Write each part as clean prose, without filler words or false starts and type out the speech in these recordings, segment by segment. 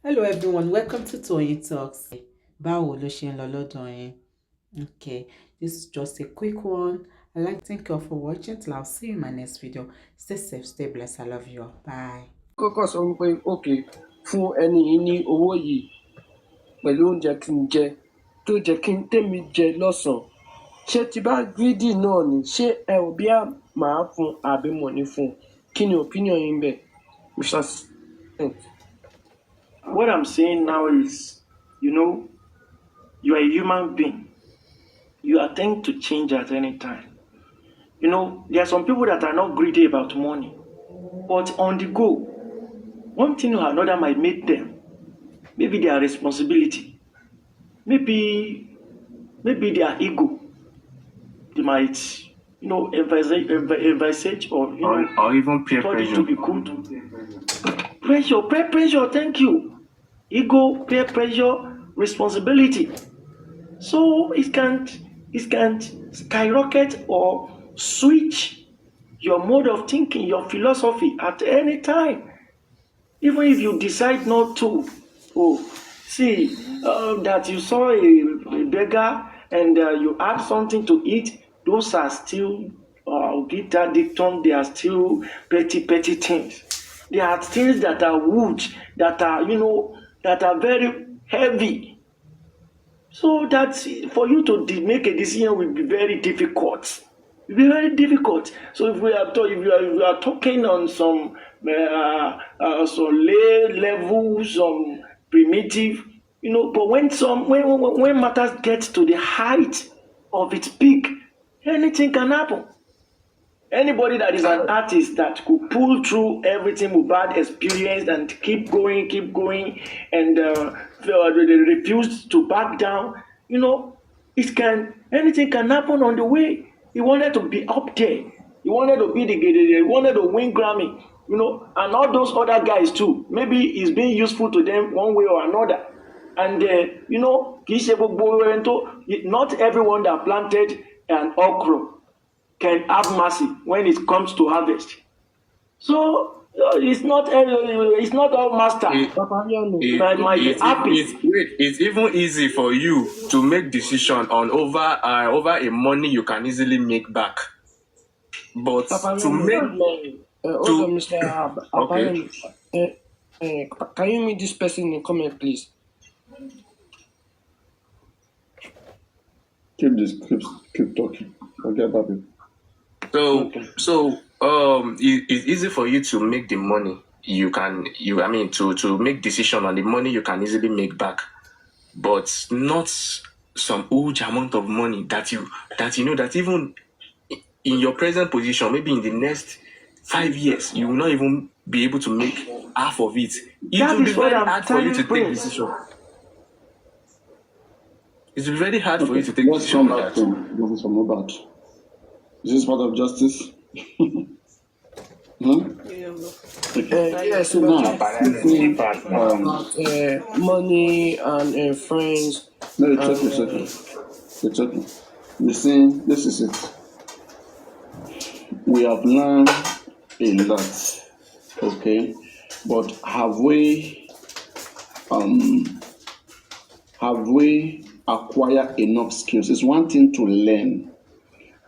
Hello everyone, welcome to Toyeen Talks. Báwo ló ṣe ń lọ lọ́dọ̀ yín? Okay, this is just a quick one. I'd like to thank you all for watching. Till I'll see you in my next video. Stay safe, stay blessed. I love you all. Bye. Kọ́kọ́ sọ wípé okay fún ẹni yìí ní owó yìí pẹ̀lú oúnjẹ kí n jẹ tó jẹ́ kí n tèmi jẹ lọ́sàn-án. Ṣé tí bá greedy náà ni ṣé ẹ ò bí màá fún àbí mo ní fún? Kí ni opinion yín bẹ̀? Mr. Sent. What I'm saying now is, you are a human being. You are tend to change at any time. There are some people that are not greedy about money, but on the go, one thing or another might make them. Maybe their responsibility, maybe their ego. They might, envisage or even peer pressure. To be good. Peer pressure. Thank you. Ego, peer pressure, responsibility. So it can skyrocket or switch your mode of thinking, your philosophy at any time. Even if you decide not to. That you saw a beggar and you had something to eat, those are still, get that dictum, they are still petty things. There are things that are wood, that are, that are very heavy. So that for you to make a decision will be very difficult. It will be very difficult. So if you are talking on some lay level, some primitive, but when matters get to the height of its peak, anything can happen. Anybody that is an artist that could pull through everything Mohbad experienced and keep going, and they refused to back down, anything can happen on the way. He wanted to be up there. He wanted to be he wanted to win Grammy, and all those other guys too. Maybe he's being useful to them one way or another. And, not everyone that planted an okra can have mercy when it comes to harvest. So it's not all master. It's even easy for you to make decision on over a money you can easily make back. But to make can you meet this person in comment, please? Keep talking. Forget about it. So it's easy for you to make the money to make decision on the money you can easily make back, but not some huge amount of money that even in your present position, maybe in the next 5 years, you will not even be able to make half of it. It will be very hard for you to take decision. It will be very hard for you to take decision on that. This is from Mohbad. Is this part of justice? Yes, money and friends. No, it's okay. Listen, this is it. We have learned a lot, okay? But have we acquired enough skills? It's one thing to learn,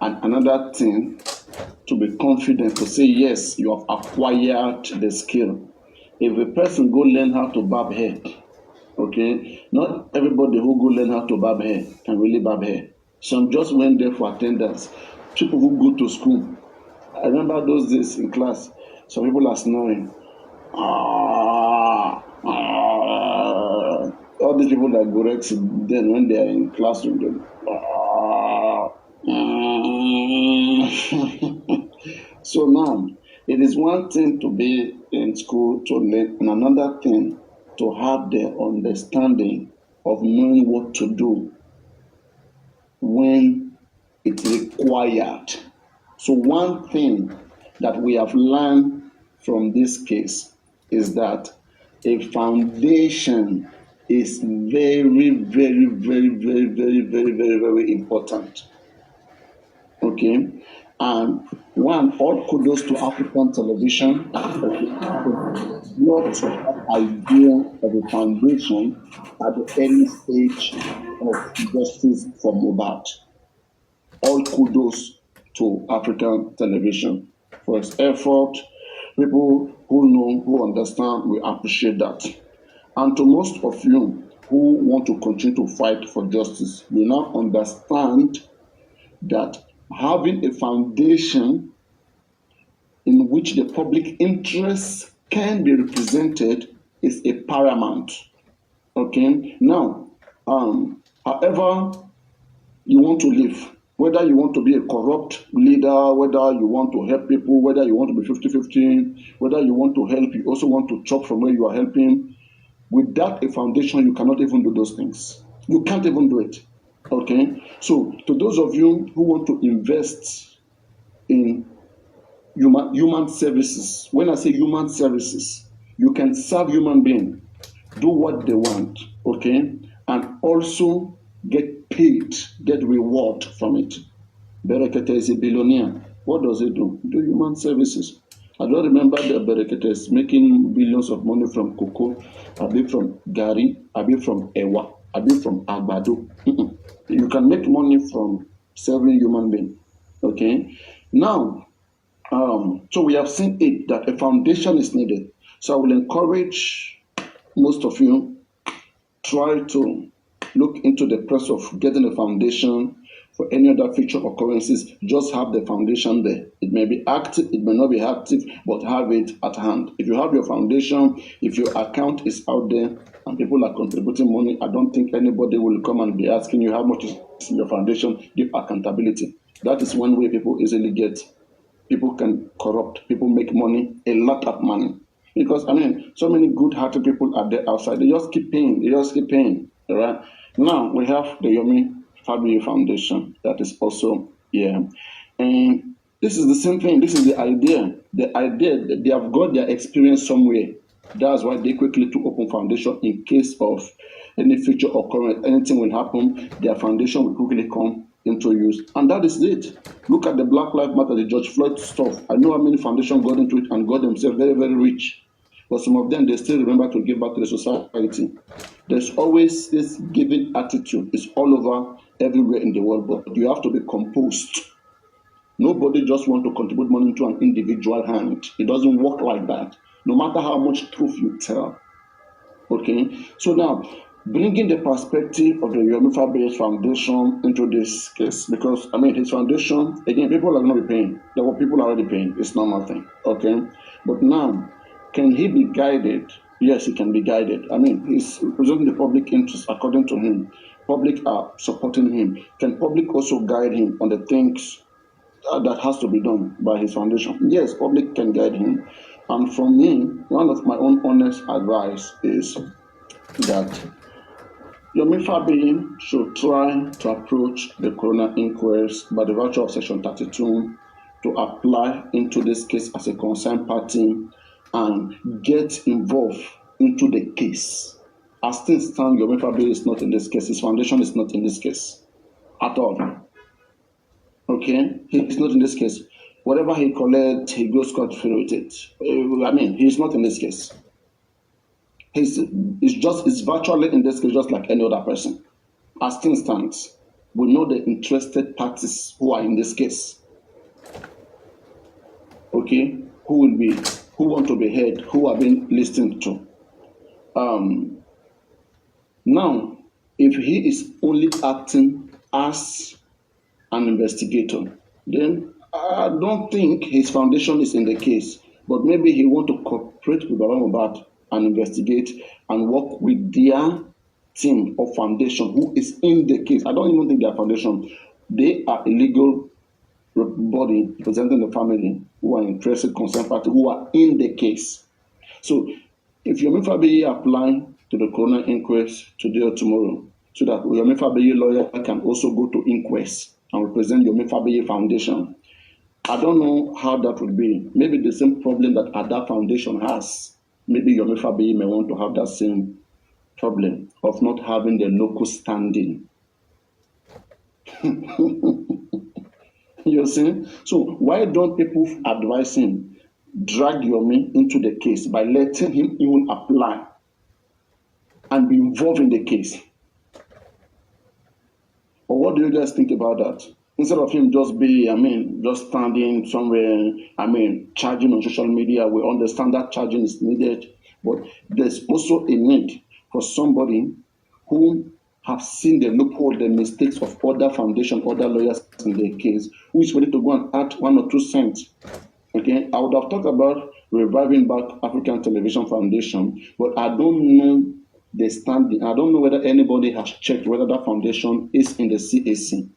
and another thing to be confident to say, yes, you have acquired the skill. If a person go learn how to barb hair, okay, not everybody who go learn how to barb hair can really barb hair. Some just went there for attendance. People who go to school, I remember those days in class, some people are snoring. All these people that go Rex, then when they are in classroom, they So now, it is one thing to be in school to learn, and another thing to have the understanding of knowing what to do when it's required. So one thing that we have learned from this case is that a foundation is very, very, very, very, very, very, very, very important. Okay? And one, all kudos to African television. not that idea of a foundation at the early stage of justice for Mohbad. All kudos to African television for its effort. People who know, who understand, we appreciate that. And to most of you who want to continue to fight for justice, you now understand that having a foundation in which the public interest can be represented is a paramount. Okay, now, however you want to live, whether you want to be a corrupt leader, whether you want to help people, whether you want to be 50-50, whether you want to help, you also want to chop from where you are helping. Without a foundation, you cannot even do those things. You can't even do it. Okay? So, to those of you who want to invest in human services, when I say human services, you can serve human beings, do what they want, okay? And also get paid, get reward from it. Berekete is a billionaire. What does he do? Do human services. I don't remember the Berekete is making billions of money from cocoa, a bit from Gary, a bit from Ewa, a bit from Agbado. You can make money from serving human beings. Okay. Now, so we have seen it that a foundation is needed. So I will encourage most of you try to look into the process of getting a foundation. For any other future occurrences, just have the foundation there. It may be active, it may not be active, but have it at hand. If you have your foundation, if your account is out there and people are contributing money, I don't think anybody will come and be asking you how much is in your foundation. Give accountability. That is one way people easily get. People can corrupt, people make money, a lot of money. Because, so many good-hearted people are there outside. They just keep paying, all right? Now, we have the Yomi Family Foundation that is also here. And this is the same thing. This is the idea. The idea that they have got their experience somewhere. That's why they quickly to open foundation in case of any future occurrence, anything will happen, their foundation will quickly come into use. And that is it. Look at the Black Lives Matter, the George Floyd stuff. I know how many foundations got into it and got themselves very, very rich. But some of them, they still remember to give back to the society. There's always this giving attitude. It's all over everywhere in the world, but you have to be composed. Nobody just want to contribute money into an individual hand. It doesn't work like that, no matter how much truth you tell. Okay? So now, bringing the perspective of the Yomi Fabius Foundation into this case, because, his foundation, again, people are going to be paying. There were people already paying. It's not nothing. Okay? But now, can he be guided? Yes, he can be guided. He's representing the public interest according to him. Public are supporting him. Can public also guide him on the things that has to be done by his foundation? Yes, public can guide him. And from me, one of my own honest advice is that Yomi Fabiyi should try to approach the Coroner Inquest by the virtue of Section 32 to apply into this case as a concerned party and get involved into the case. As things stand, Yomi Fabiyi is not in this case. His foundation is not in this case at all. Okay? He is not in this case. Whatever he collects, he goes scot-free with it. He's not in this case. He's virtually in this case just like any other person. As things stand, we know the interested parties who are in this case. Okay? Who want to be heard, who are being listened to. Now, if he is only acting as an investigator, then I don't think his foundation is in the case. But maybe he want to cooperate with Mohbad and investigate and work with their team or foundation who is in the case. I don't even think they are foundation. They are a legal body representing the family who are interested, concerned party, who are in the case. So if Yomi Fabiyi apply to the Coroner Inquest today or tomorrow, so that Yomi Fabiyi lawyer can also go to Inquest and represent Yomi Fabiyi Foundation, I don't know how that would be. Maybe the same problem that Ada Foundation has. Maybe Yomi Fabiyi may want to have that same problem of not having the local standing. You see? So why don't people advise him? drag Yomi into the case by letting him even apply and be involved in the case. Or what do you guys think about that? Instead of him just just standing somewhere, charging on social media, we understand that charging is needed, but there's also a need for somebody who have seen the loophole, the mistakes of other foundation, other lawyers in their case, who is ready to go and add 1 or 2 cents. Okay, I would have talked about reviving back African Television Foundation, but I don't know the standing. I don't know whether anybody has checked whether that foundation is in the CAC.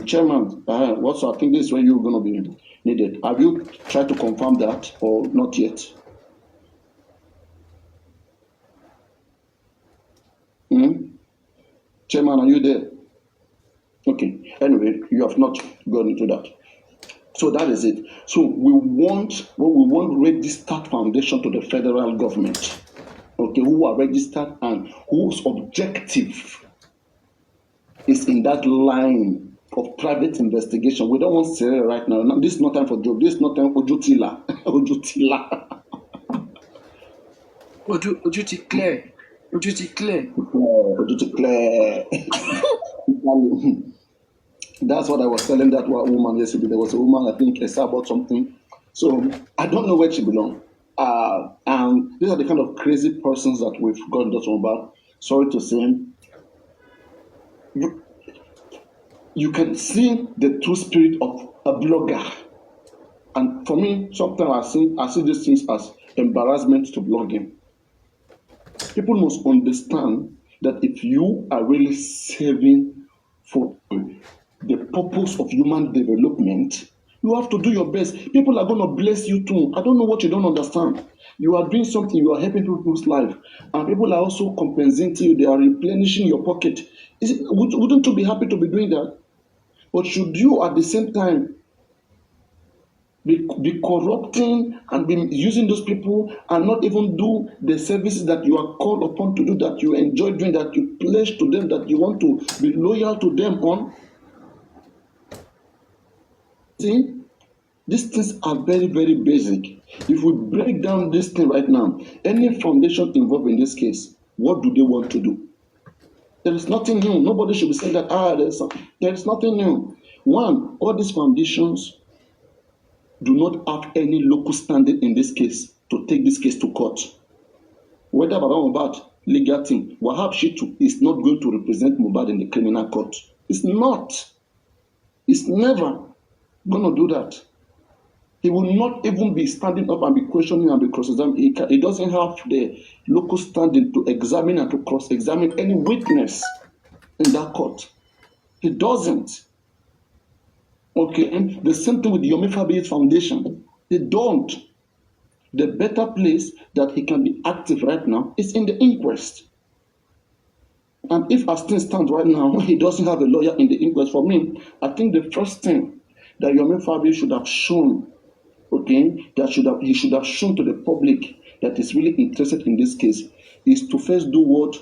Chairman, I think this is where you're going to be needed. Have you tried to confirm that or not yet? Chairman, are you there? Okay. Anyway, you have not gone into that. So that is it. So we want registered foundation to the federal government. Okay, who are registered and whose objective is in that line of private investigation. We don't want Sarah right now. No, this is not time for joke. This is not time for Ojutila. Ojutila. Ojuti clear. Ojuti clear. Ojuti clear. That's what I was telling that woman yesterday. There was a woman, I think, about something. So I don't know where she belongs. And these are the kind of crazy persons that we've gotten to about. Sorry to say, you can see the true spirit of a blogger. And for me, sometimes I see these things as embarrassment to blogging. People must understand that if you are really saving for the purpose of human development, you have to do your best. People are going to bless you too. I don't know what you don't understand. You are doing something, you are helping people's life, and people are also compensating you. They are replenishing your pocket. Wouldn't you be happy to be doing that? But should you at the same time be corrupting and be using those people and not even do the services that you are called upon to do, that you enjoy doing, that you pledge to them, that you want to be loyal to them on? See, these things are very, very basic. If we break down this thing right now, any foundation involved in this case, what do they want to do? There is nothing new. Nobody should be saying that, there is nothing new. One, all these foundations do not have any local standing in this case to take this case to court. Whether Mohbad legal team, Wahab Shitu is not going to represent Mohbad in the criminal court. It's not. It's never going to do that. He will not even be standing up and be questioning and be cross-examining. He doesn't have the local standing to examine and to cross-examine any witness in that court. He doesn't. Okay, and the same thing with the Yomi Fabi's foundation. They don't. The better place that he can be active right now is in the inquest. And if as things stand right now, he doesn't have a lawyer in the inquest, for me, I think the first thing that Yomi Fabi should have shown, okay, he should have shown to the public that is really interested in this case, is to first do what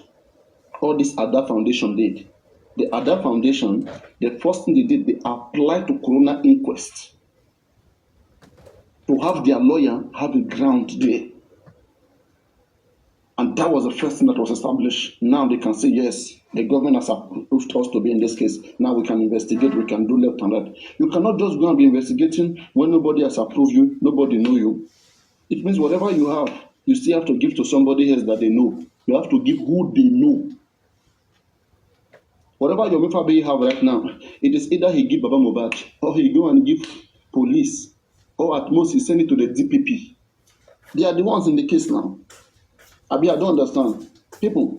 all this other foundation did. The other foundation, the first thing they did, they applied to Coroner Inquest to have their lawyer have a ground there. And that was the first thing that was established. Now they can say, yes, the government has approved us to be in this case. Now we can investigate, we can do left and right. You cannot just go and be investigating when nobody has approved you, nobody know you. It means whatever you have, you still have to give to somebody else that they know. You have to give who they know. Whatever your Fabi have right now, it is either he give Baba Mohbad or he go and give police, or at most he send it to the DPP. They are the ones in the case now. I don't understand. People,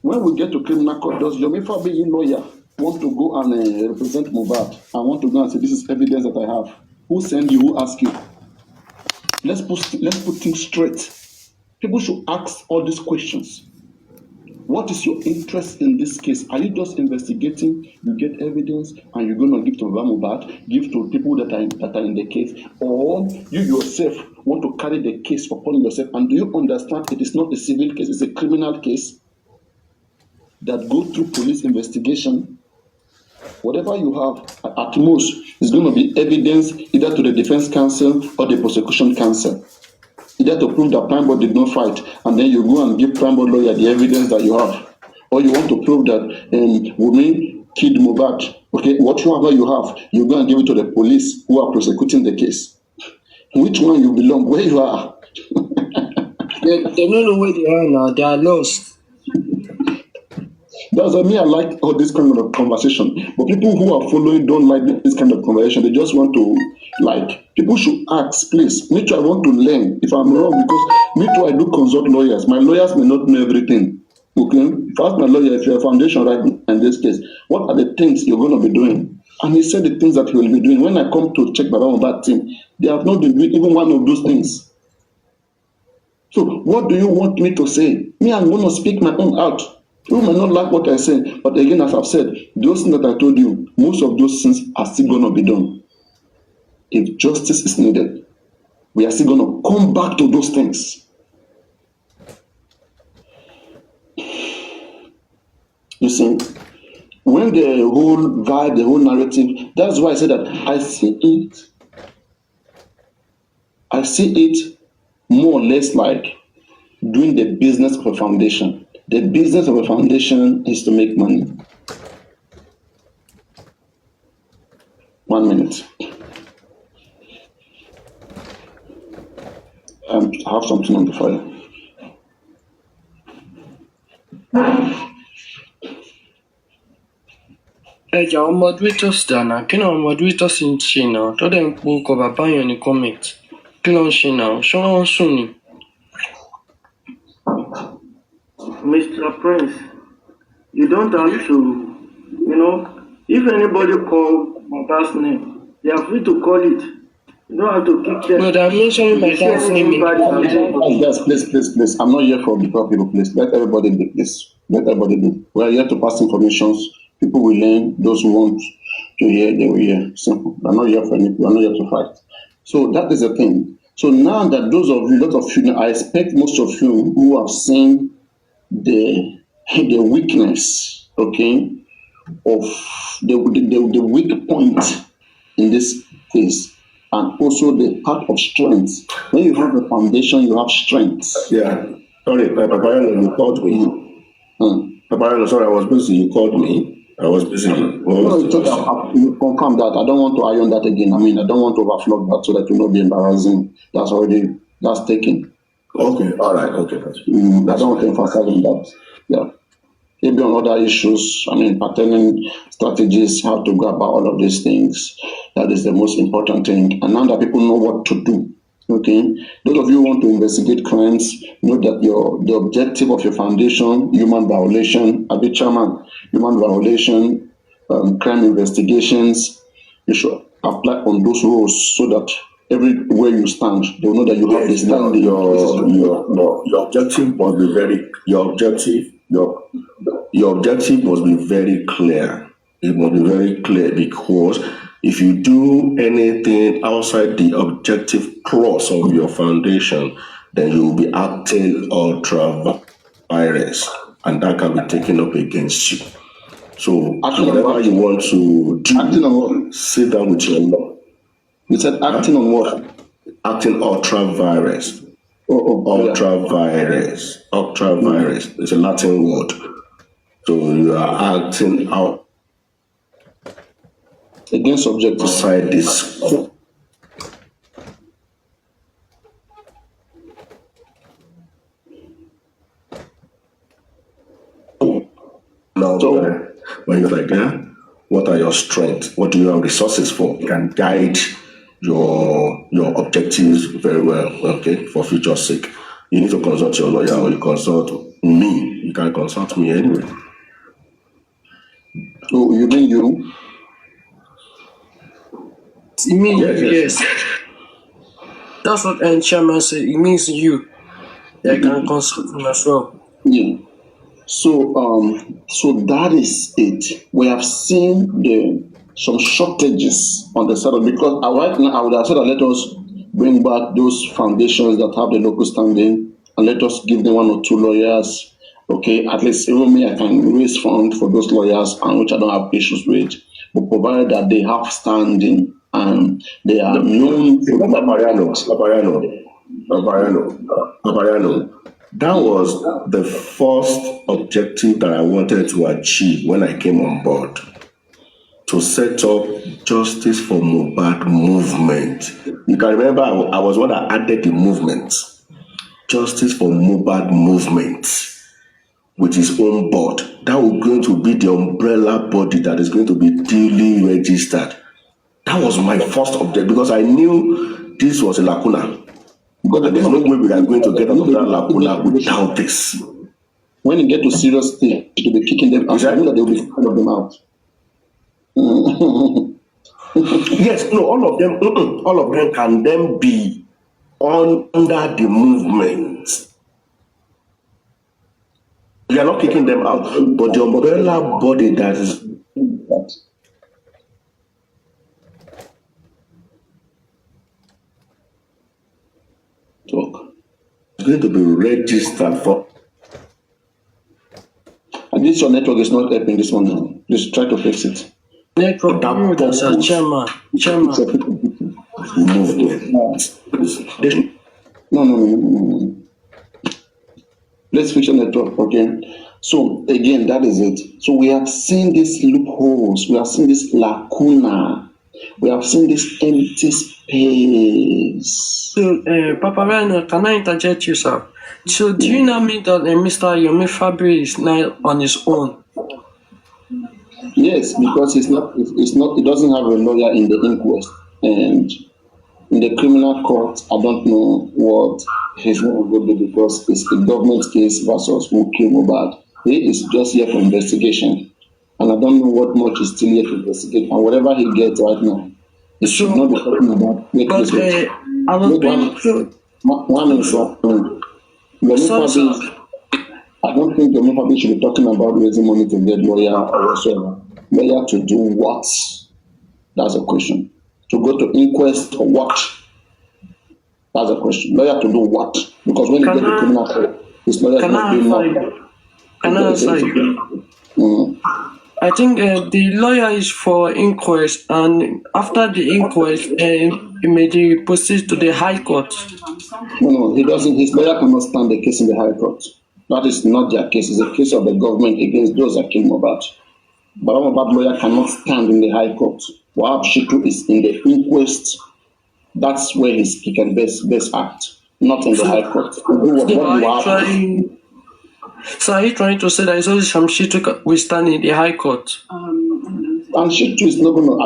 when we get to criminal court, does your Fabi lawyer want to go and represent Mohbad? I want to go and say, this is evidence that I have. Who send you? Who ask you? Let's put things straight. People should ask all these questions. What is your interest in this case? Are you just investigating, you get evidence, and you're going to give to Mohbad, give to people that are in the case, or you yourself want to carry the case upon yourself? And do you understand it is not a civil case, it's a criminal case that goes through police investigation? Whatever you have, at most, is going to be evidence either to the defense counsel or the prosecution counsel. Either to prove that Primeboy did not fight, and then you go and give Primeboy lawyer the evidence that you have. Or you want to prove that Wunmi killed Mohbad. Okay, whatever you have, you go and give it to the police who are prosecuting the case. Which one you belong? Where you are? They don't know where they are now. They are lost. That's what me. I like all this kind of conversation. But people who are following don't like this kind of conversation. They just want to like. People should ask, please. Me too. I want to learn. If I'm wrong, because me too. I do consult lawyers. My lawyers may not know everything. Okay. If I ask my lawyer, if you're a foundation right in this case, what are the things you're going to be doing? And he said the things that he will be doing. When I come to check Baba Mohbad team, they have not been doing even one of those things. So what do you want me to say? Me, I'm going to speak my own out. You may not like what I say, but again, as I've said, those things that I told you, most of those things are still going to be done. If justice is needed, we are still going to come back to those things. You see, when the whole vibe, the whole narrative, that's why I said that I see it more or less like doing the business of a foundation. The business of a foundation is to make money. 1 minute. I have something on the fire. Ẹja àwọn moderators dáná kí ni àwọn moderators ń ṣe náà tó dẹ̀ ń po ọkọ̀ bàbá yẹn ní comment kí ló ń ṣe náà ṣé wọ́n ń sùn ni. Mr. Prince, you don't have to, if anybody call my dad's name, they are free to call it. You don't have to keep them. But I'm mentioning my dad's name in the comment. Yes, please. I'm not here for the poor people, please. Let everybody be, please. Let everybody be. We are here to pass information. People will learn. Those who want to hear, they will hear. Simple. We're not here for anything. We're not here to fight. So that is the thing. So now that those of you, a lot of you, I expect most of you who have seen the weakness, okay, of the weak point in this case, and also the part of strength. When you have a foundation, you have strength. Yeah. Sorry, Papa, you called me. Papa, sorry, I was busy. You called me. I was busy. No, you confirm that. I don't want to iron that again. I mean, I don't want to overflow that so that it will not be embarrassing. That's taken. Okay, all right, okay. I don't want to emphasize on that. Yeah. Maybe on other issues, I mean, patterning strategies, how to go about all of these things. That is the most important thing. And now that people know what to do, okay? Those of you who want to investigate crimes, know that the objective of your foundation, human violation, chairman, human violation, crime investigations, you should apply on those rules so that everywhere you stand, they will know that you have this standing. Your objective must be very. Your objective must be very clear. It must be very clear, because if you do anything outside the objective clause of your foundation, then you will be acting ultra virus, and that can be taken up against you. So whatever you want to do, sit down with your law. You said acting on what? Acting ultra virus. Ultra virus. It's a Latin word. So you are acting out against objective outside this. Now, when you're like, what are your strengths? What do you have resources for? You can guide your objectives very well, okay, for future's sake. You need to consult your lawyer, or you consult me. You can consult me anyway. So you mean you? It means yes. That's what chairman said. It means you. I can consult him as well. Yeah. So that is it. We have seen some shortages on the side of, because right now I would have said that let us bring back those foundations that have the local standing and let us give them 1 or 2 lawyers. Okay, at least even me, I can raise funds for those lawyers, and which I don't have issues with. but provided that they have standing and they are known to Papariano. That was the first objective that I wanted to achieve when I came on board, to set up Justice for Mohbad movement. You can remember I was one that added the movement, Justice for Mohbad movement, with his own board. That was going to be the umbrella body that is going to be duly registered. That was my first objective, because I knew this was a lacuna. Because there's no way we are going to get out of that lacuna without this. When you get to serious stage, you'll be kicking them out. I know that they'll be kicking them out. Yes, no, all of them can then be under the movement. We are not kicking them out, but the umbrella body that is going to be registered for. And this your network is not helping this one now. Please try to fix it. Network chairman. No. Let's fix your network, okay? So again, that is it. So we have seen these loopholes, we have seen this lacuna, we have seen this empty space. So, Papa Ryan, can I interject you, sir? So, do you now mean that Mr. Yomi Fabri is now on his own? Yes, because he doesn't have a lawyer in the inquest, and in the criminal court, I don't know what he's going to do, because it's a government case versus who killed Mohbad. He is just here for investigation, and I don't know what much is still here to investigate. And whatever he gets right now, he should not be talking about. I was being told. I don't think Yomi Fabri should be talking about raising money to get lawyer or whatsoever. Lawyer to do what? That's a question. To go to inquest or what? That's a question. Lawyer to do what? Because when you get the criminal court, his lawyer is not doing nothing. Can I answer you? I think the lawyer is for inquest, and after the inquest, he may proceed to the High Court. No, he doesn't. His lawyer cannot stand the case in the High Court. That is not their case. It's a case of the government against those that killed Mohbad. But Mohbad lawyer cannot stand in the High Court. Wahab Shitu is in the inquest. That's where he can best act, not in the High Court. So are you trying to say that it's only Shitu will stand in the High Court? And Shitu is not going to.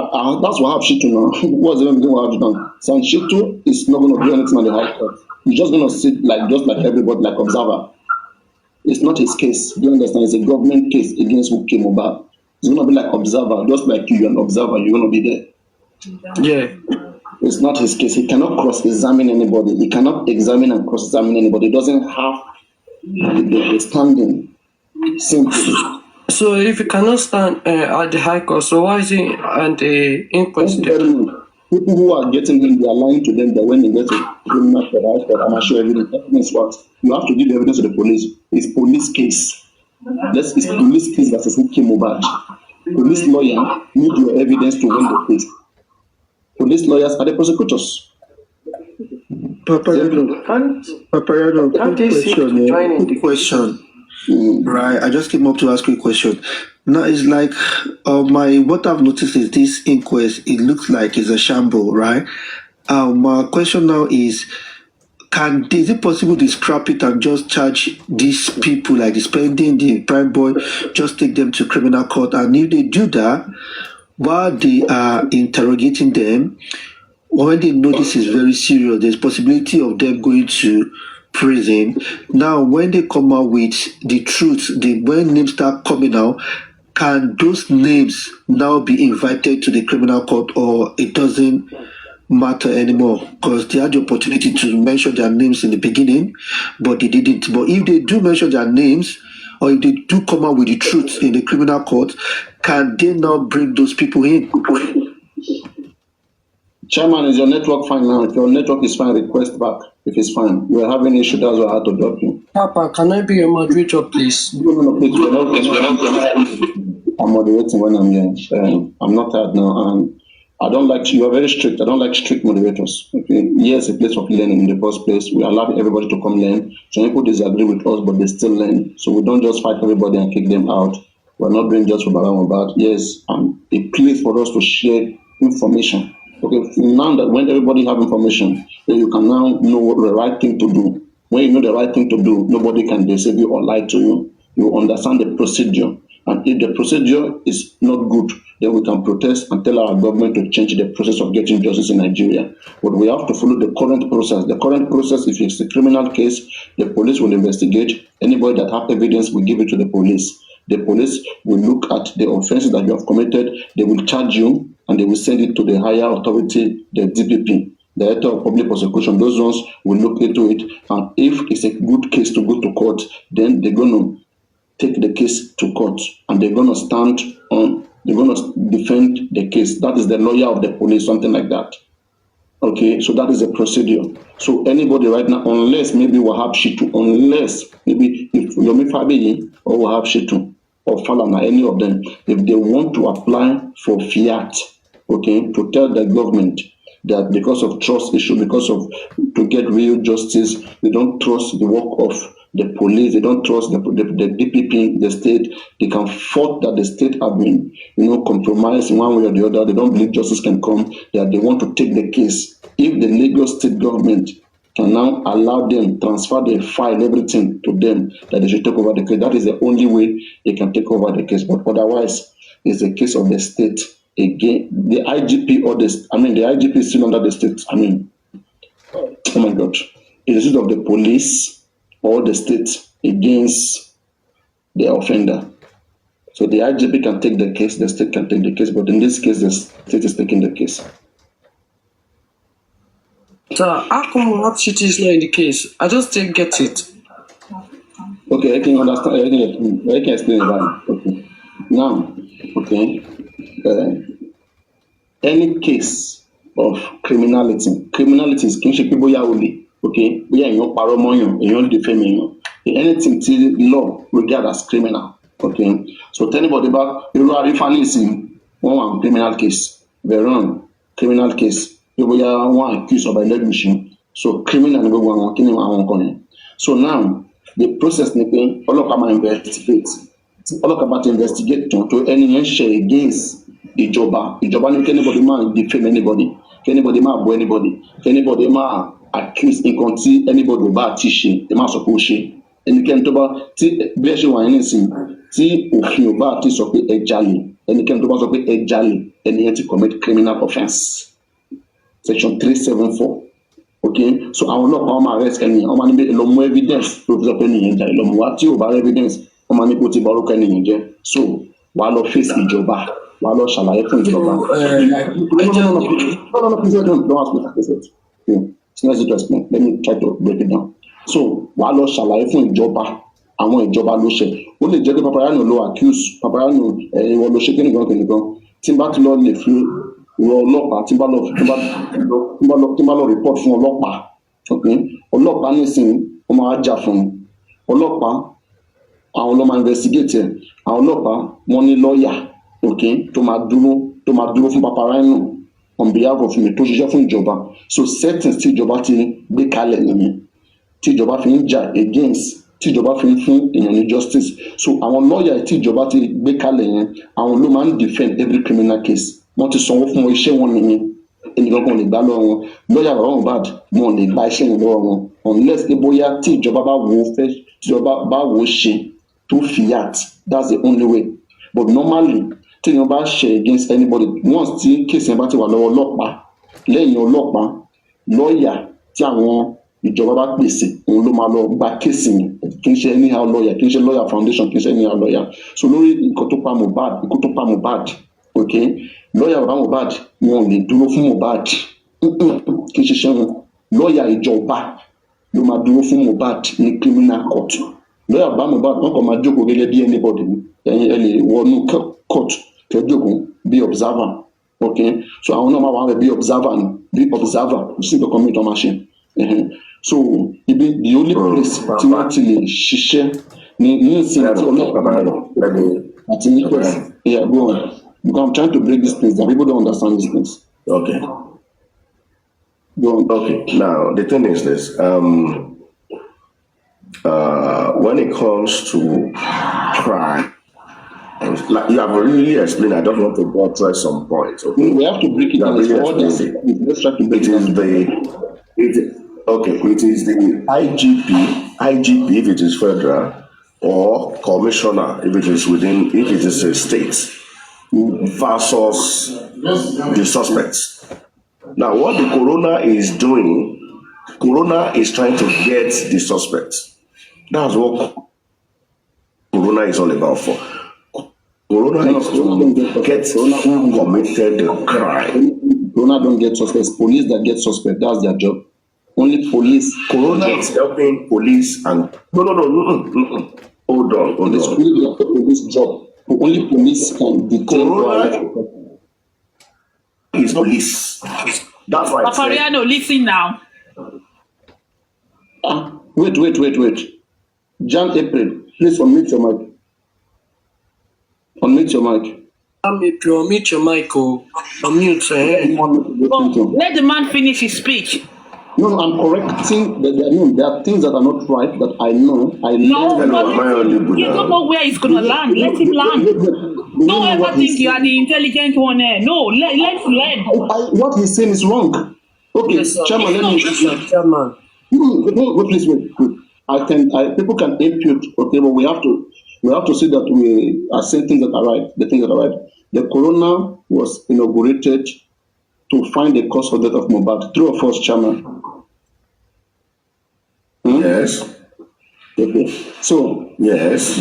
That's Wahab Shitu now. What's the name of Wahab done? So Shitu is not going to do anything on the High Court. He's just going to sit just like everybody, like observer. It's not his case. Do you understand? It's a government case against who came Mohbad. It's going to be like observer, just like you're an observer. You're going to be there. Yeah. It's not his case. He cannot cross-examine anybody. He cannot examine and cross-examine anybody. He doesn't have the standing. Simply. So if he cannot stand at the High Court, so why is he at the inquest? People who are getting him, they are lying to them that when they get a criminal for the High Court, I'm not sure evidence what. You have to give evidence to the police. It's police case. It's police case versus who came Mohbad. Police lawyer need your evidence to win the case. Police lawyers are the prosecutors. Papariano, quick question. Right, I just came up to ask you a question. Now it's like what I've noticed is this inquest. It looks like it's a shamble, right? My question now is it possible to scrap it and just charge these people like the spending the prime boy, just take them to criminal court, and if they do that, while they are interrogating them, when they know this is very serious, there's possibility of them going to prison. Now, when they come out with the truth, when names start coming out, can those names now be invited to the criminal court, or it doesn't matter anymore? Because they had the opportunity to mention their names in the beginning, but they didn't. But if they do mention their names, or if they do come out with the truth in the criminal court, can they now bring those people in? Chairman, is your network fine now? If your network is fine, request back. If it's fine, we're having issue. That's why I had to drop you. Papa, can I be a moderator, please? No, please. I'm moderating when I'm here. I'm not tired now, and I don't like. You are very strict. I don't like strict moderators. Okay, yes, a place of learning in the first place. We allow everybody to come learn. Some people disagree with us, but they still learn. So we don't just fight everybody and kick them out. We're not doing just for Mohbad. Yes, a place for us to share information. Okay, now that when everybody have information, then you can now know what the right thing to do. When you know the right thing to do, nobody can deceive you or lie to you. You understand the procedure. And if the procedure is not good, then we can protest and tell our government to change the process of getting justice in Nigeria. But we have to follow the current process. The current process, if it's a criminal case, the police will investigate. Anybody that have evidence will give it to the police. The police will look at the offenses that you have committed. They will charge you and they will send it to the higher authority, the DPP, Director of Public Prosecution. Those ones will look into it. And if it's a good case to go to court, then they're going to take the case to court and they're going to defend the case. That is the lawyer of the police, something like that. Okay, so that is the procedure. So anybody right now, unless maybe Wahab Shitu, unless maybe if Yomi Fabiyi or Wahab Shitu or Falana, any of them, if they want to apply for fiat, okay, to tell the government that because of trust issue, because of to get real justice, they don't trust the work of the police, they don't trust the DPP, the state, they can fault that the state have been, compromised in one way or the other. They don't believe justice can come, that they want to take the case. If the Lagos state government can now allow them, transfer the file, everything to them, that they should take over the case, that is the only way they can take over the case. But otherwise, it's the case of the state. Again, the IGP or the IGP is still under the state. Oh my God. It's the issue of the police or the state against the offender. So the IGP can take the case, the state can take the case, but in this case, the state is taking the case. So how come what shit is not in the case? I just didn't get it. Okay, I can understand. I can explain that. Okay. Now, okay, any case of criminality is kinship people yahoo. Okay, we are your paramoyon, you defame you. Anything till law regard as criminal. Okay, so tell anybody about you are referencing one criminal case, Veron criminal case. You are one accused of alleged machine. So criminal number one. So now the process nipping all of investigate. All of investigate to any share against Ijoba. Ijoba no anybody man defame anybody. Anybody man bo anybody. Anybody man accuse nǹkan tí anybody bá ti ṣe ẹ má sọ pé ó ṣe ẹnikẹ́ni tó bá tí bí ẹ ṣe wà yín nísìn tí òfin ò bá ti sọ pé ẹ jalè ẹnikẹ́ni tó bá sọ pé ẹ jalè ẹni yẹn ti commit criminal offence section 374 okay so àwọn ọlọ́pàá wọn máa arrest ẹni yẹn wọn máa ní lọ mú evidence ló fi sọ pé ẹnìyẹn jalè lọ mú wá tí ò bá evidence wọn máa ní kó ti bá orúkọ ẹnìyẹn jẹ́ so wàá lọ face ìjọba wàá lọ ṣàlàyé fún ìjọba. It's not easy to explain. Let me try to break it down. So, wàá lọ ṣàlàyé fún ìjọba, àwọn ìjọba ló ṣe. Ó lè jẹ́ pé Paparano ló accuse, Paparano ìwọ ló ṣe kíníkan. Tí n bá ti lọ lè fi ìwọ ọlọ́pàá, tí n bá lọ report fún ọlọ́pàá. Okay? Ọlọ́pàá nísìnyí, ó máa jà fún ọlọ́pàá, àwọn ló máa investigate ẹ̀. Àwọn ọlọ́pàá wọ́n ní lọ́ọ̀yà, okay, tó máa dúró fún Paparano on behalf of me tó ṣiṣẹ́ fún ìjọba. So settings tí ìjọba ti gbé kalẹ̀ nìyẹn tí ìjọba fi ń jà against tí ìjọba fi ń fún èèyàn ní justice. So àwọn lọ́ọ̀yà tí ìjọba ti gbé kalẹ̀ yẹn àwọn ló máa ń defend every criminal case. Wọ́n ti sanwó fún wọn iṣẹ́ wọn nìyẹn ẹnìkan kan lè gbà lọ́wọ́ wọn lọ́ọ̀yà ọ̀rọ̀ bad wọn lè gba iṣẹ́ yẹn lọ́wọ́ wọn unless bóyá tí ìjọba bá wò ó fẹ́ tí ìjọba bá wò ó ṣe tó fiat, that's the only way. But normally tí èèyàn bá ṣe against anybody once tí case yẹn bá ti wà lọ́wọ́ ọlọ́pàá lẹ́yìn ọlọ́pàá lọ́ọ̀yà tí àwọn ìjọba bá pèsè òun ló máa lọ gba case yẹn kì í ṣe anyhow lawyer kì í ṣe lawyer foundation kì í ṣe anyhow lawyer. So lórí nǹkan tó pa Mohbad okay lawyer bàbá Mohbad wọn ò lè dúró fún Mohbad kì í ṣiṣẹ́ wọn lawyer ìjọba ló máa dúró fún Mohbad ní criminal court. Lawyer bàbá Mohbad wọn kàn máa jókòó gẹ́gẹ́ bí anybody ẹ̀yin ẹ lè wọnú court kẹjọkùn bí observer okay so àwọn náà máa wà bí observer sí nǹkan mi tó máa ṣe so ibi the only place tí wọ́n ti lè ṣiṣẹ́ ní ìsìn tí ọlọ́pàá àti Inquest Yeah, go on. Because I'm trying to break these things down. People don't understand these things. Okay. Go on. Okay. Now the thing is this. When it comes to crime, like you have really explained, I don't want to go through some points. Okay. We have to break it down. Really Let's try to break it down. It is the IGP if it is federal, or commissioner if it is a state, versus the suspects. Now, what the coroner is doing, coroner is trying to get the suspects. That's what coroner is all about for. Coroner is to get who committed the crime. Coroner don't get suspects. Police that get suspects, that's their job. Only police. Coroner is helping police and no. Hold on. It's really the police job. Only police can detain. Coroner is police. That's why. Papariano, listen now. Wait. Jan April, please unmute your mic. Unmute your mic. Unmute your mic, unmute. Let the man finish his speech. No, I'm correcting that there are things that are not right that I know. You don't know where he's gonna land. Let him land. Don't ever think you are the intelligent one there. No, let's learn. What he's saying is wrong. Okay, yes, Chairman, let me. Chairman. Please wait. People can impute. Okay, but we have to see that we are saying things that are right. The things that are right. The coroner was inaugurated to find the cause of death of Mohbad. True or false, Chairman? Yes. Okay. So yes,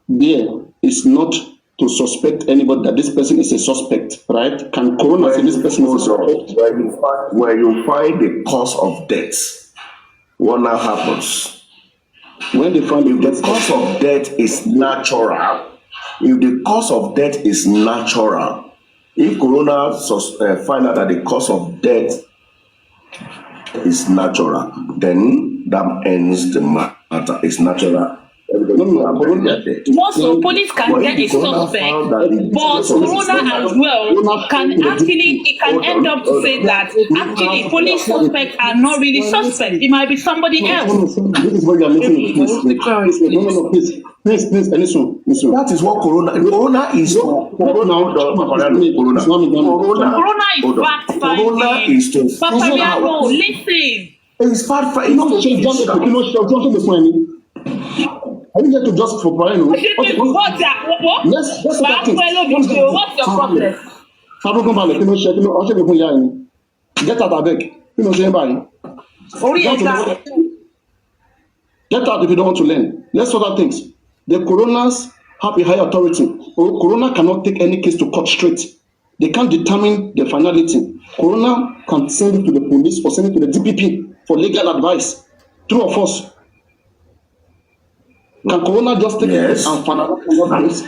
there is not to suspect anybody that this person is a suspect, right? Can coroner say this person is a suspect? When you find the cause of death, what now happens? When they find the cause of death is natural, if coroner find out that the cause of death is natural, then that ends the matter. It's natural. Also, police can get a suspect, but coroner as well can end up to say that actually police suspects are not really suspects. It might be somebody else. This is what you are making it. Please, listen. That is what coroner is. Corona is fact-finding. Papariano, listen. It's fact-finding. I didn't get to justice for Brian. What's your problem? Get out of bed. Get out if you don't want to learn. Let's other things. The coroners have a high authority. Coroner cannot take any case to court straight. They can't determine the finality. Coroner can send it to the police or send it to the DPP for legal advice. True or false? Can coroner just take it and finalize?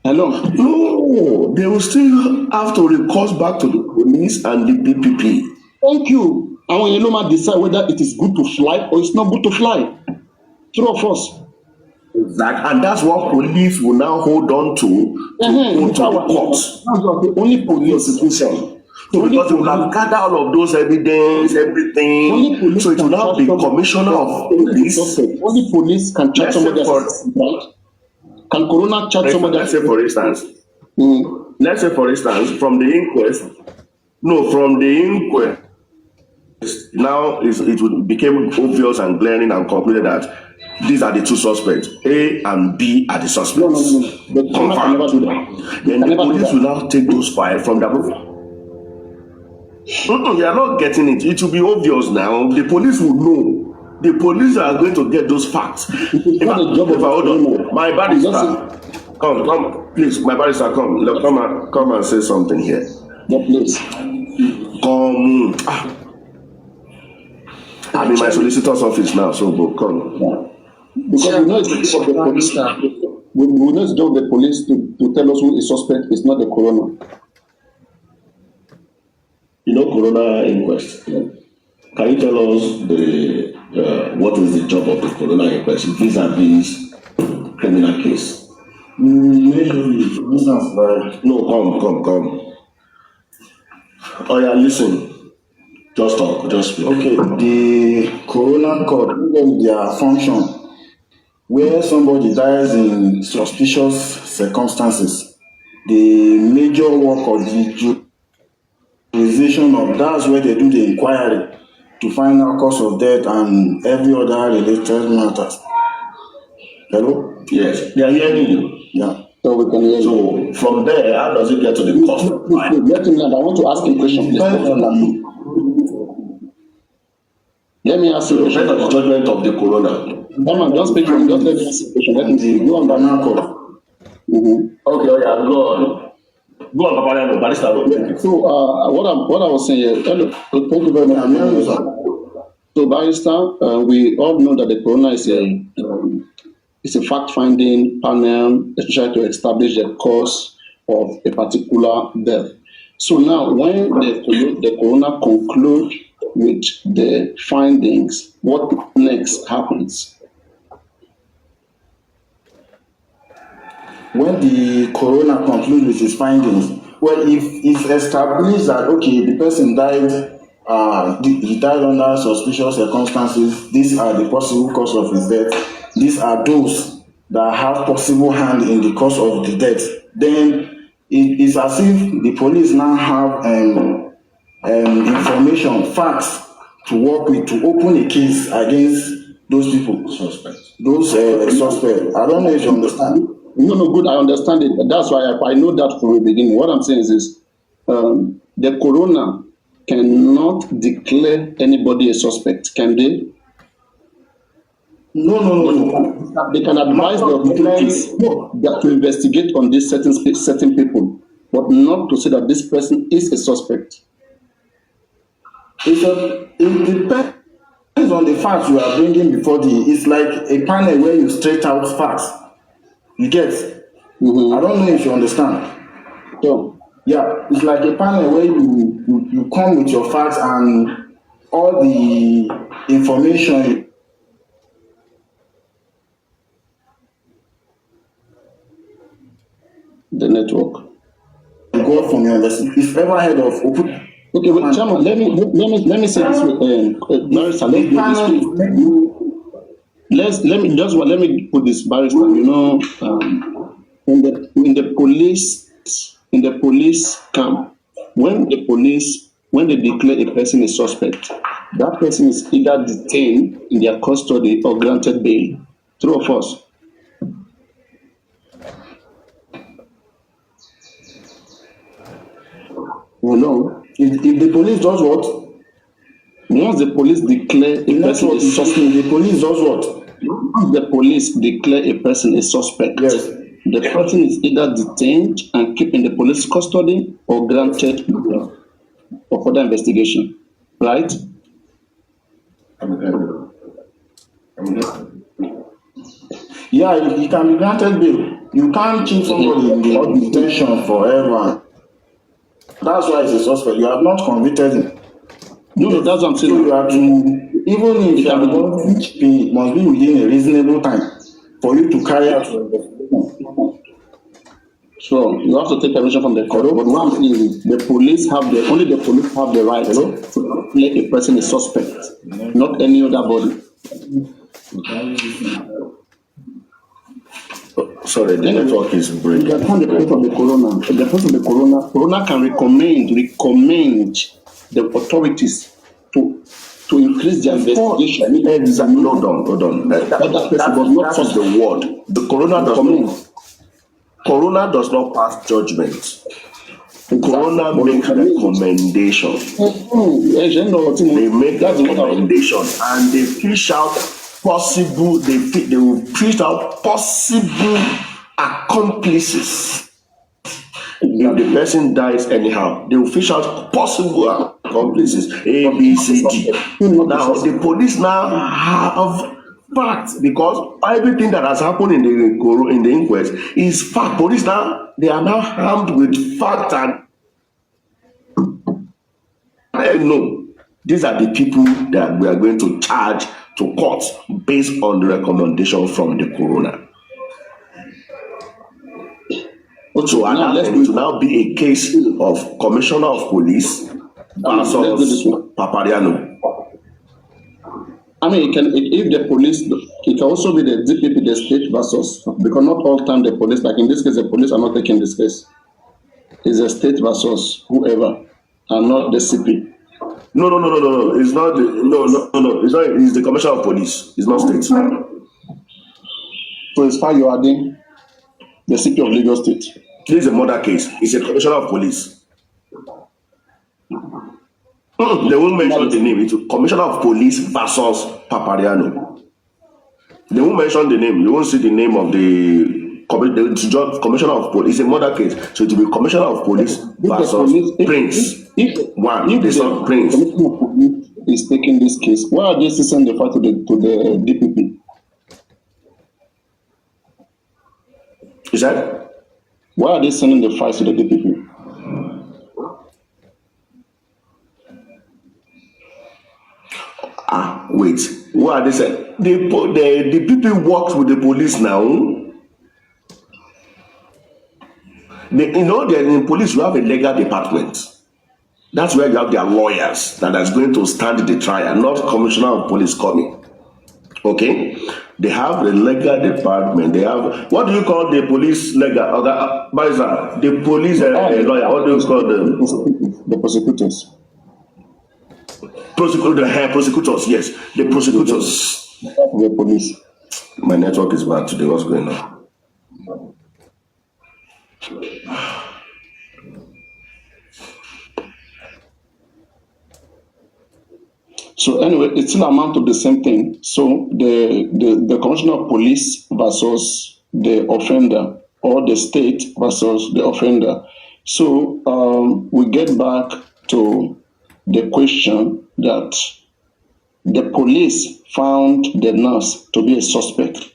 Hello? No, they will still have to recourse back to the police and the DPP. Thank you. And when you know decide whether it is good to fly or it's not good to fly. True or false? Exactly. And that's what police will now hold on to go to the courts. Only police institution. So because they will have gathered all of those evidence, everything. So it will now be commissioner of police. Only police can charge somebody else, right? Can coroner charge somebody else? Let's say for instance, from the inquest, now it became obvious and glaring and concluded that these are the two suspects. A and B are the suspects. No. Confirmed. Then the police will now take those files from the you are not getting it. It will be obvious now. The police will know. The police are going to get those facts. If I hold on, my barrister, come, please, my barrister, come and say something here. Please. Come. I'm in my solicitor's office now, so come. Because we know it's the job of the police. We know it's the job of the police to tell us who is suspect. It's not the coroner. You know, coroner inquest. Can you tell us what is the job of the coroner inquest vis-a-vis criminal case. No, come. Oh yeah, listen. Just talk, just speak. Okay, the coroner court, their function, where somebody dies in suspicious circumstances, the major work of the jurisdiction of that's where they do the inquiry to find out cause of death and every other related matters. Hello? Yes, they are hearing you. Yeah. So we can hear you. So from there, how does it get to the cost of crime? Let me, I want to ask a question. Let me ask you a question. The judgment of the coroner. Just speak from, just let me ask you a question. Let me see. Go on, Banako. Okay, go on. Go on, Papa, Barrister. So, what I was saying here, hello, thank you very much. So, Barrister, we all know that the coroner is a fact-finding panel, especially to establish the cause of a particular death. So now, when the coroner concludes with the findings, what next happens? When the coroner concludes with his findings, well, if it's established that, okay, the person died, he died under suspicious circumstances, these are the possible cause of his death, these are those that have possible hand in the cause of the death, then it is as if the police now have information, facts to work with to open a case against those people. Suspects. Those suspects. I don't know if you understand. No, good, I understand it. That's why I know that from the beginning. What I'm saying is the coroner cannot declare anybody a suspect, can they? No. They can advise the authorities to investigate on these certain people, but not to say that this person is a suspect. It depends on the facts you are bringing before it's like a panel where you straight out facts. You get? I don't know if you understand. So, yeah, it's like a panel where you come with your facts and all the information. The network. You go from your understanding. If you ever heard of open. Okay, well, Chairman, let me say this way. Barrister, let me put this, Barrister. You know, in the police camp, when they declare a person a suspect, that person is either detained in their custody or granted bail. True or false? No. If the police does what? Once the police declare a person a suspect, the police does what? Once the police declare a person a suspect, yes, the person is either detained and kept in the police custody or granted for further investigation. Right? Yeah, he can be granted bail. You can't keep somebody in the detention forever. That's why it's a suspect. You have not convicted him. No, that's what I'm saying. So you have to, even if you are going to be, it must be within a reasonable time for you to carry out your investigation. So you have to take permission from the court. But one thing is, the police have only the police have the right to declare a person a suspect, not any other body. Sorry, the network is breaking. The person of the coroner can recommend the authorities to increase their investigation. Exactly. Hold on. That's the word. The coroner does not pass judgment. The coroner makes recommendation. They make that recommendation and they fish out possible. They will fish out possible accomplices. If the person dies anyhow, they will fish out possible accomplices A, B, C, D. Now the police now have facts because everything that has happened in the inquest is fact. Police now they are now armed with fact and no, these are the people that we are going to charge to court based on the recommendation from the coroner. Okay, So at now that let's time, it do will now be a case of Commissioner of Police let's do this versus one. Papariano. I mean, if the police, it can also be the DPP, the state versus, because not all time the police, like in this case, the police are not taking this case. It's a state versus whoever, and not the CP. No. It's not. No. It's not. It's the Commissioner of Police. It's not state. So it's far you adding the CP of Lagos State. This is a murder case. It's a Commissioner of Police. They won't mention the name. It's a Commissioner of Police versus Papariano. They won't mention the name. You won't see the name of the Commissioner of Police. It's a murder case. So it will be Commissioner of Police versus Prince. If it's not Prince. Commissioner of Police is taking this case, why are they still sending the fight to the DPP? Is that? Why are they sending the fight to the DPP? Wait. What are they saying? The people works with the police now. In police, you have a legal department. That's where you have their lawyers that is going to stand the trial, not Commissioner of Police coming. Okay? They have the legal department. They have, what do you call the police legal? The police lawyer, what do you call them? The prosecutors. Prosecutors, yes. The prosecutors. The police. My network is bad today. What's going on? So anyway, it still amount to the same thing. So the Commissioner of Police versus the offender, or the state versus the offender. So we get back to the question that the police found the nurse to be a suspect.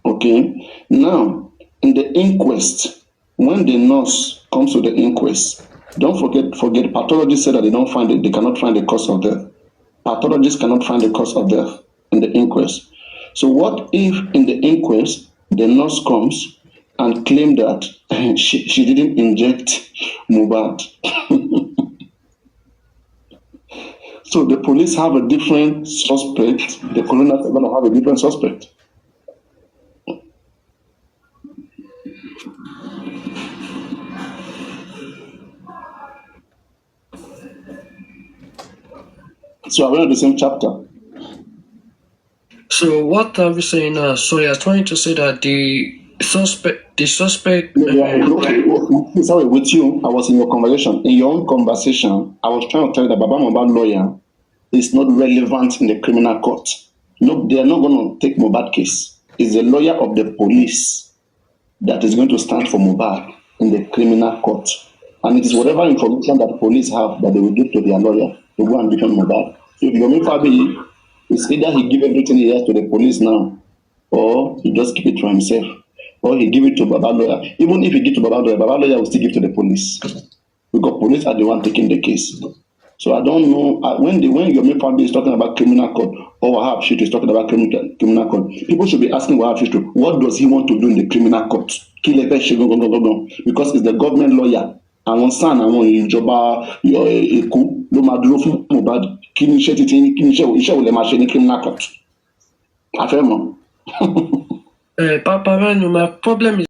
Okay. Now, in the inquest, when the nurse comes to the inquest, don't forget pathologists said that they cannot find the cause of death. Pathologists cannot find the cause of death in the inquest. So what if in the inquest the nurse comes and claim that she didn't inject Mohbad? So the police have a different suspect. The coroner is going to have a different suspect. So we're in the same chapter. So what are we saying now? So you're trying to say that the suspect. Sorry, with you, I was in your conversation. In your own conversation, I was trying to tell you that Baba Mohbad lawyer is not relevant in the criminal court. No, they are not going to take Mohbad case. It's the lawyer of the police that is going to stand for Mohbad in the criminal court. And it is whatever information that the police have that they will give to their lawyer to go and defend Mohbad. So if Yomi Fabi, it's either he give everything he has to the police now, or he just keep it to himself, or he give it to Baba lawyer. Even if he give to Baba lawyer will still give to the police, because police are the one taking the case. So I don't know when Yomi Fabi is talking about criminal court, or Wahab Shittu is talking about criminal court. People should be asking Wahab Shittu, what does he want to do in the criminal court? Because it's the government lawyer. Àwọn sàn àwọn ìjọba Èkó ló máa dúró fún Mohbad kí ni iṣẹ́ títí kí ni iṣẹ́ wo lè máa ṣe ní criminal court. A fẹ́ mọ̀. Papa, my problem is